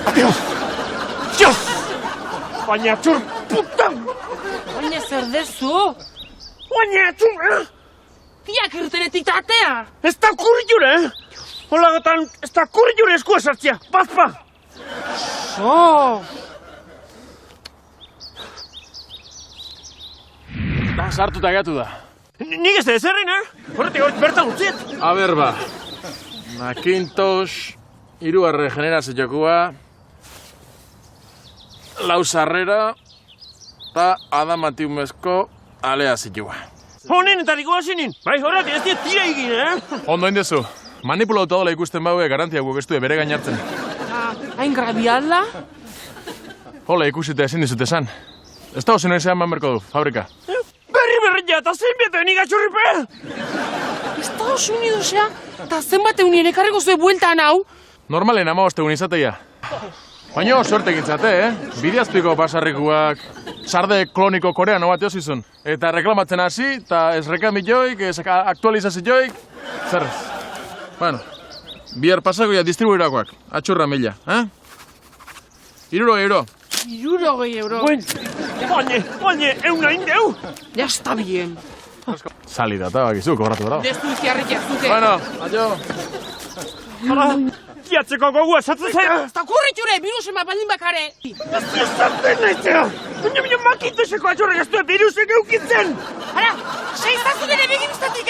Adiós! Dios! Baina txur puta! Baina zer dezu? Baina txur, Tiak irtenetik tatea! Ez da kurri jure, Holagatan ez da kurri jure esku esartzia, bazpa! Sartuta gatu da. Nik ez da ezerrin, Horretik hori bertan utziet. Aber ba. Macintosh, hirugarre generaziokoa, lau sarrera, eta adamatiumezko alea zitua. Honen eta rikoa zinin, bai horretik ez diet tira egin, Ondo indezu, manipulauta dola ikusten baue garantia guk ez du bere gainartzen. Hain grabiala? Hola ikusita ezin dizut esan. Ez da ozen ezean manberko du, fabrika. Berri eta zein bete nik atxurripe! Estados Unidosea? Ta zenbat eunien ekarriko zuen bueltan hau? Normalen 15 egun izateia. Baina suerte gintzate, Bideazpiko pasarrikuak, sarde kloniko koreano bat eozizun. Eta reklamatzen hasi, eta ez rekamitoik, ez aktualizazioik, zer ez. Bueno, bihar pasagoia distribuirakoak, atxurra mila, €60. 60 euro. Baina, euna indeu! Ya está bien. Salida, eta bakizu, kobratu bravo. Destu izkiarrikiak zuke. Bueno, adio. Tiatzeko gogu esatzen zaila! Ez da kurritxure, birusen bat baldin bakare. Ez zartzen naizea! Baina makintoseko atxurrak ez duen virusek eukitzen! Ara, seizazu dene begin iztatik,